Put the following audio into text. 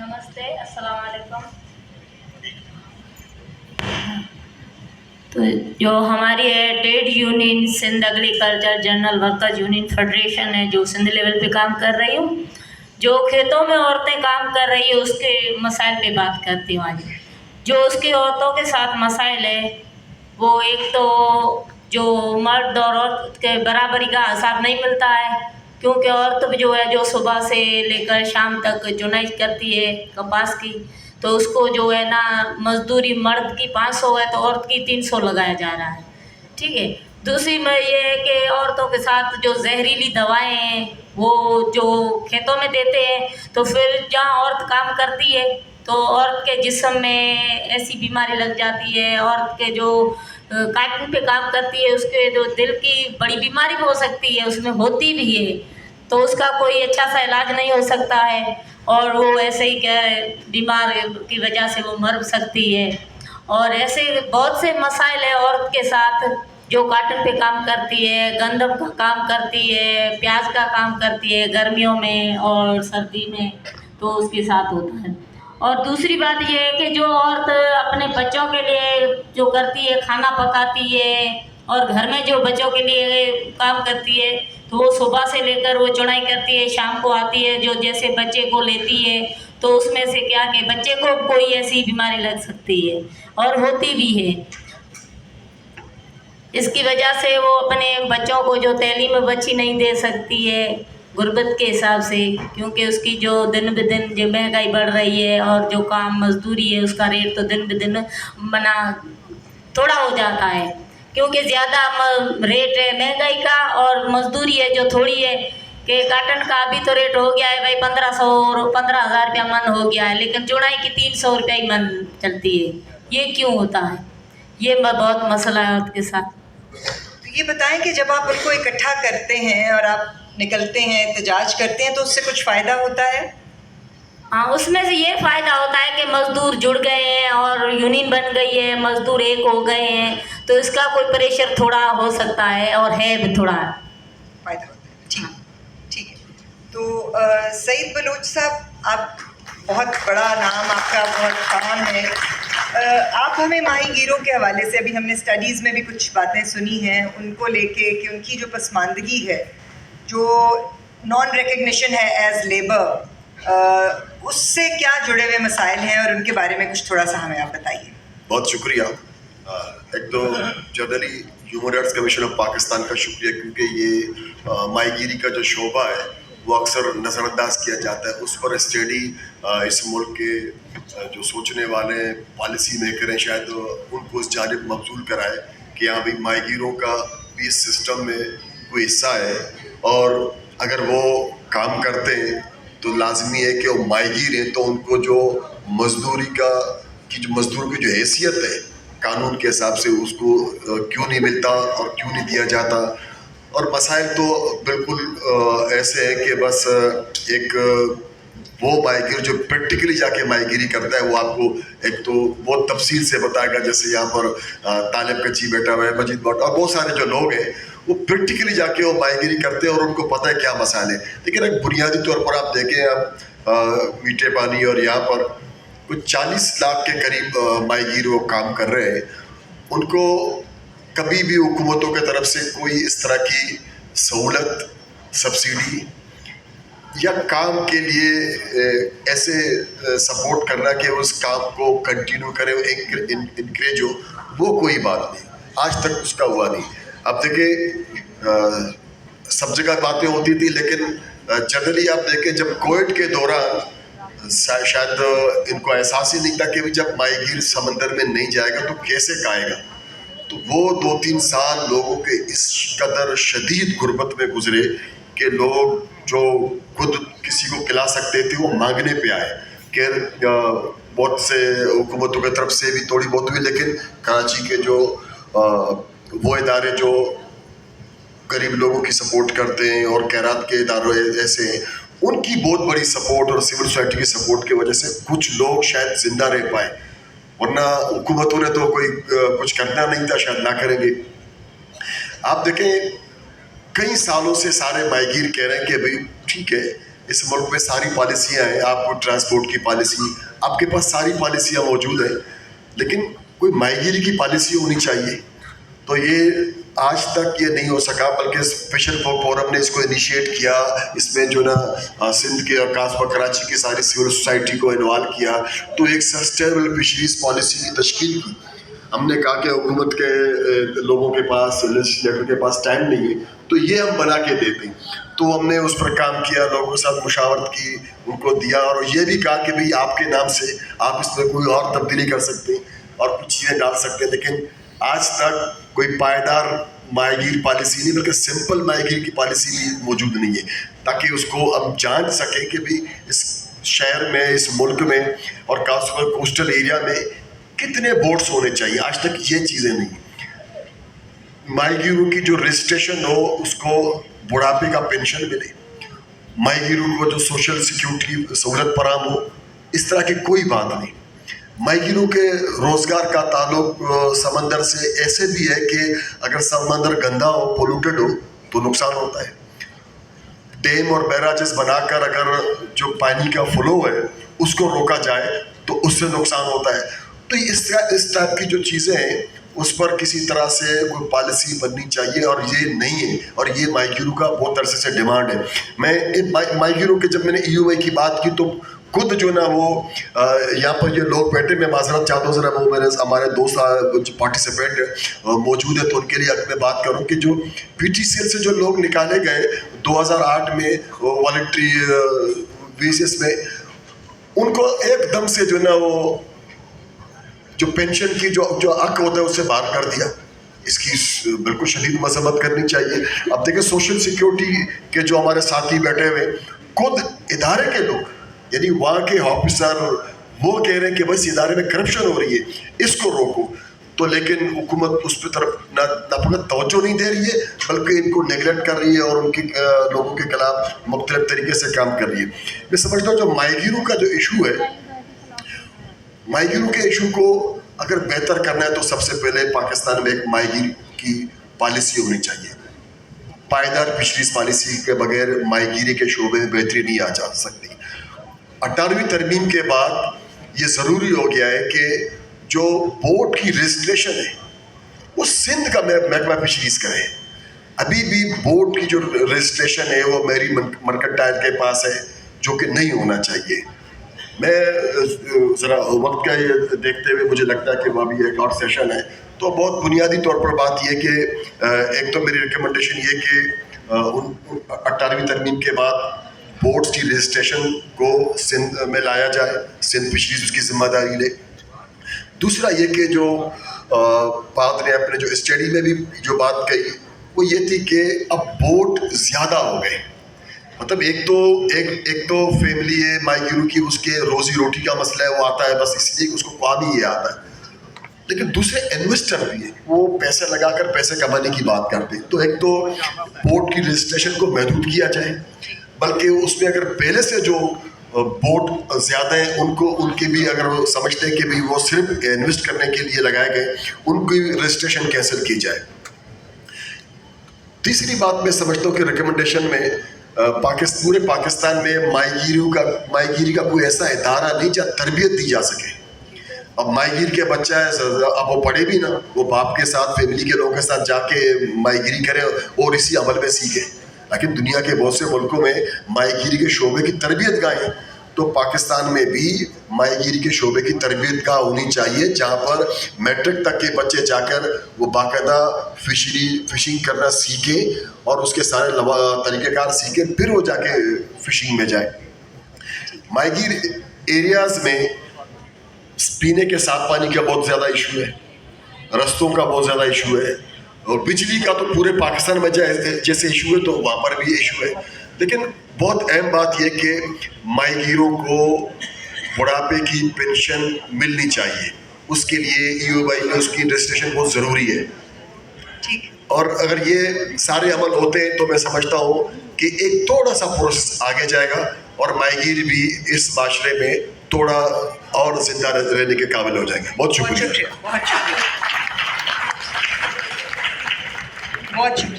नमस्ते, अस्सलाम वालेकुम। तो जो हमारी है trade union Sindh agriculture general workers union federation है, जो सिंध लेवल पे काम कर रही हूँ, जो खेतों में औरतें काम कर रही है उसके मसाइल पे बात करती हूँ आज। जो उसकी औरतों के साथ मसाइल है वो एक तो जो मर्द और औरत के बराबरी का हिसाब नहीं मिलता है, क्योंकि औरत जो है जो सुबह से लेकर शाम तक चुनाई करती है कपास की, तो उसको जो है ना मजदूरी मर्द की 500 है तो औरत की 300 लगाया जा रहा है। ठीक है। दूसरी में ये है कि औरतों के साथ जो जहरीली दवाएं हैं वो जो खेतों में देते हैं, तो फिर जहाँ औरत काम करती है तो औरत के जिस्म में ऐसी बीमारी लग जाती है, औरत के जो काटन पे काम करती है उसके जो दिल की बड़ी बीमारी भी हो सकती है, उसमें होती भी है, तो उसका कोई अच्छा सा इलाज नहीं हो सकता है और वो ऐसे ही क्या बीमार की वजह से वो मर सकती है। और ऐसे बहुत से मसाइल है औरत के साथ, जो काटन पे काम करती है, गंदम का काम करती है, प्याज का काम करती है गर्मियों में और सर्दी में, तो उसके साथ होता है। और दूसरी बात ये है कि जो औरत अपने बच्चों के लिए जो करती है, खाना पकाती है और घर में जो बच्चों के लिए काम करती है, तो वो सुबह से लेकर वो चुनाई करती है, शाम को आती है, जो जैसे बच्चे को लेती है तो उसमें से क्या कि बच्चे को कोई ऐसी बीमारी लग सकती है और होती भी है। इसकी वजह से वो अपने बच्चों को जो तालीम बच्ची नहीं दे सकती है गुर्बत के हिसाब से, क्योंकि उसकी जो दिन ब दिन जो महंगाई बढ़ रही है और जो काम मजदूरी है उसका रेट तो दिन ब दिन बना थोड़ा हो जाता है, क्योंकि ज़्यादा रेट है महंगाई का और मजदूरी है जो थोड़ी है। कि काटन का अभी तो रेट हो गया है भाई 1500 और 15,000 रुपया मन हो गया है, लेकिन चुनाई की 300 रुपया ही मन चलती है। ये क्यों होता है? ये बहुत मसला है औरत के साथ। तो ये बताएं कि जब आप उनको इकट्ठा करते हैं और आप निकलते हैं एहतजाज करते हैं तो उससे कुछ फ़ायदा होता है? हाँ, उसमें से ये फ़ायदा होता है कि मज़दूर जुड़ गए हैं और यूनियन बन गई है, मज़दूर एक हो गए हैं, तो इसका कोई प्रेशर थोड़ा हो सकता है और है भी थोड़ा फ़ायदा होता है। ठीक ठीक है। तो सईद बलोच साहब, आप बहुत बड़ा नाम, आपका बहुत काम है। आप हमें माहीगीरों के हवाले से, अभी हमने स्टडीज़ में भी कुछ बातें सुनी हैं उनको लेके कि उनकी जो पसमानदगी है, जो नॉन रिकग्निशन है एज लेबर, उससे क्या जुड़े हुए मसाइल हैं और उनके बारे में कुछ थोड़ा सा हमें आप बताइए। बहुत शुक्रिया। एक तो generally human rights commission of Pakistan का शुक्रिया, क्योंकि ये माहीगीरी का जो शोबा है वो अक्सर नज़रअंदाज किया जाता है। उस पर स्टडी इस मुल्क के जो सोचने वाले पॉलिसी मेकर हैं शायद उनको इस जानिब मबजूल कराए कि हाँ भाई माहीगीरों का भी इस सिस्टम में कोई हिस्सा है, और अगर वो काम करते हैं तो लाजमी है कि वो माहीगीर हैं, तो उनको जो मजदूरी की जो हैसियत है कानून के हिसाब से उसको क्यों नहीं मिलता और क्यों नहीं दिया जाता। और मसाइल तो बिल्कुल ऐसे हैं कि बस एक वो माहीगीर जो प्रैक्टिकली जाके माहीगीरी करता है वो आपको एक तो बहुत तफसील से बताएगा, जैसे यहाँ पर तालिब कच्ची बैठा हुआ है, मजीद भट्ट और बहुत सारे जो लोग हैं वो प्रैक्टिकली जाके वो माहीगीरी करते हैं और उनको पता है क्या मसाले हैं। लेकिन एक बुनियादी तौर पर आप देखें, आप मीठे पानी और यहाँ पर कुछ 40 लाख के करीब माहीगीर वो काम कर रहे हैं। उनको कभी भी हुकूमतों की तरफ से कोई इस तरह की सहूलत, सब्सिडी या काम के लिए ऐसे सपोर्ट करना कि उस काम को कंटिन्यू करें, इंकरेज हो, वो कोई बात नहीं, आज तक उसका हुआ नहीं। अब देखिए सब जगह बातें होती थी, लेकिन जनरली आप देखें जब कोविड के दौरान शायद इनको एहसास ही नहीं था कि जब माहीगीर समंदर में नहीं जाएगा तो कैसे खाएगा। तो वो 2-3 साल लोगों के इस कदर शदीद गुर्बत में गुजरे कि लोग जो खुद किसी को खिला सकते थे वो मांगने पे आए। खैर बहुत से हुकूमतों की तरफ से भी थोड़ी बहुत हुई, लेकिन कराची के जो वो इदारे जो गरीब लोगों की सपोर्ट करते हैं और खैरात के इदारे ऐसे हैं, उनकी बहुत बड़ी सपोर्ट और सिविल सोसाइटी की सपोर्ट की वजह से कुछ लोग शायद जिंदा रह पाए, वरना हुकूमतों ने तो कोई कुछ करना नहीं था, शायद ना करेंगे। आप देखें कई सालों से सारे माहीगीर कह रहे हैं कि भाई ठीक है इस मुल्क में सारी पॉलिसियाँ हैं, आपको ट्रांसपोर्ट की पॉलिसी, आपके पास सारी पॉलिसियाँ मौजूद हैं, लेकिन कोई माहीगीरी की पॉलिसी होनी चाहिए। तो ये आज तक ये नहीं हो सका, बल्कि स्पेशल फोरम ने इसको इनिशिएट किया। इसमें जो ना सिंध के और खास कर कराची की सारी सिविल सोसाइटी को इन्वॉल्व किया, तो एक सस्टेनेबल फिशरीज पॉलिसी की तश्कील की। हमने कहा कि हुकूमत के लोगों के पास, लेजिस्लेटर के पास टाइम नहीं है, तो ये हम बना के देते हैं। तो हमने उस पर काम किया, लोगों के साथ मुशावरत की, उनको दिया, और ये भी कहा कि भाई आपके नाम से आप इसमें कोई और तब्दीली कर सकते हैं और कुछ चीज़ें डाल सकते हैं। लेकिन आज तक कोई पायदार माहीगीर पॉलिसी नहीं, बल्कि सिंपल माहीगीर की पॉलिसी भी मौजूद नहीं है, ताकि उसको हम जान सकें कि भाई इस शहर में, इस मुल्क में और खासकर कोस्टल एरिया में कितने बोट्स होने चाहिए। आज तक ये चीज़ें नहीं। माहीगीरों की जो रजिस्ट्रेशन हो, उसको बुढ़ापे का पेंशन मिले, माहीगीरों को जो सोशल सिक्योरिटी सहूलत फराहम हो, इस तरह की कोई बात नहीं। माहीगीरों के रोज़गार का ताल्लुक समंदर से ऐसे भी है कि अगर समंदर गंदा हो, पोल्यूटेड हो, तो नुकसान होता है। डैम और बैराजेस बनाकर अगर जो पानी का फ्लो है उसको रोका जाए तो उससे नुकसान होता है। तो इस टाइप की जो चीज़ें हैं उस पर किसी तरह से कोई पॉलिसी बननी चाहिए, और ये नहीं है, और ये माहीगीरों का बहुत अरसे से डिमांड है। मैं माहीगीरों के, जब मैंने EUI की बात की, तो खुद जो ना वो यहाँ पर ये लोग बैठे, मैं माजरत चाहता हूँ ज़रा, वो मेरे हमारे दोस्त पार्टिसिपेंट मौजूद है, तो उनके लिए मैं बात करूँ कि जो PTCL से जो लोग निकाले गए 2008 में वॉलंटरी बेसिस में, उनको एकदम से जो ना वो जो पेंशन की जो हक होता है उससे बाहर कर दिया। इसकी बिल्कुल शदीद मजम्मत करनी चाहिए। अब देखिए, सोशल सिक्योरिटी के जो हमारे साथी बैठे हुए, खुद इदारे के लोग, यानी वहाँ के ऑफिसर, वो कह रहे हैं कि बस इदारे में करप्शन हो रही है, इसको रोको। तो लेकिन हुकूमत उस पर तरफ ना फकत तवज्जो नहीं दे रही है, बल्कि इनको नेगलेक्ट कर रही है और उनके लोगों के खिलाफ मुख्तलिफ तरीके से काम कर रही है। मैं समझता हूँ जो माहीगीरों का जो इशू है, माहीगीरों के इशू को अगर बेहतर करना है तो सबसे पहले पाकिस्तान में एक माहीगीर की पॉलिसी होनी चाहिए। पायदार फिशरीज पॉलिसी के बगैर माहीगीरी के शोबे में बेहतरी नहीं आ जा सकती। 18वीं तरमीम के बाद ये ज़रूरी हो गया है कि जो बोट की रजिस्ट्रेशन है वो सिंध का महकमा फिशरीज करे। अभी भी बोट की जो रजिस्ट्रेशन है वो मेरी मर्केंटाइल के पास है, जो कि नहीं होना चाहिए। मैं ज़रा वक्त का ये देखते हुए मुझे लगता है कि वहाँ भी एक और सेशन है, तो बहुत बुनियादी तौर पर बात ये कि एक तो मेरी रिकमेंडेशन ये कि 18वीं तरमीम के बाद बोट्स की रजिस्ट्रेशन को सिंध में लाया जाए, सिंध फिशरीज उसकी जिम्मेदारी ले। दूसरा ये कि जो बात ने अपने जो स्टडी में भी जो बात कही वो ये थी कि अब बोट ज़्यादा हो गए। मतलब एक तो फैमिली है माहीगीरों की, उसके रोज़ी रोटी का मसला है, वो आता है बस इसलिए उसको ख्वाब ही ये आता है। लेकिन दूसरे इन्वेस्टर भी है, वो पैसे लगाकर पैसे कमाने की बात करते हैं। तो एक तो बोट की रजिस्ट्रेशन को महदूद किया जाए, बल्कि उसमें अगर पहले से जो बोट ज़्यादा हैं उनके भी अगर वो समझते हैं कि भी वो सिर्फ इन्वेस्ट करने के लिए लगाए गए, उनकी रजिस्ट्रेशन कैंसिल की जाए। तीसरी बात मैं समझता हूँ कि रिकमेंडेशन में पूरे पाकिस्तान में माहीगीरी का कोई ऐसा इदारा नहीं जहाँ तरबियत दी जा सके। अब माहीगीर के बच्चा है, अब वो पढ़े भी ना, वो बाप के साथ, फैमिली के लोगों के साथ जाके माहीगीरी करे और इसी अमल में सीखे। लेकिन दुनिया के बहुत से मुल्कों में माहीगीरी के शोबे की तरबियत गाहें, तो पाकिस्तान में भी माहीगीरी के शोबे की तरबियत गाह होनी चाहिए, जहाँ पर मैट्रिक तक के बच्चे जाकर वो बाकायदा फिशिंग करना सीखें और उसके सारे तरीक़ेकार सीखें, फिर वो जाके फिशिंग में जाए। माहीगीर एरियाज़ में पीने के साफ पानी का बहुत ज़्यादा इशू है, रस्तों का बहुत ज़्यादा इशू है, और बिजली का तो पूरे पाकिस्तान में जैसे इशू है तो वहाँ पर भी इशू है। लेकिन बहुत अहम बात यह कि माहीगीरों को बुढ़ापे की पेंशन मिलनी चाहिए, उसके लिए EUI में उसकी रजिस्ट्रेशन बहुत ज़रूरी है। ठीक। और अगर ये सारे अमल होते हैं तो मैं समझता हूँ कि एक थोड़ा सा प्रोसेस आगे जाएगा और माहीगीर भी इस माशरे में थोड़ा और जिंदा रहने के काबिल हो जाएंगे। बहुत शुक्रिया। बहुत शुक्रिया।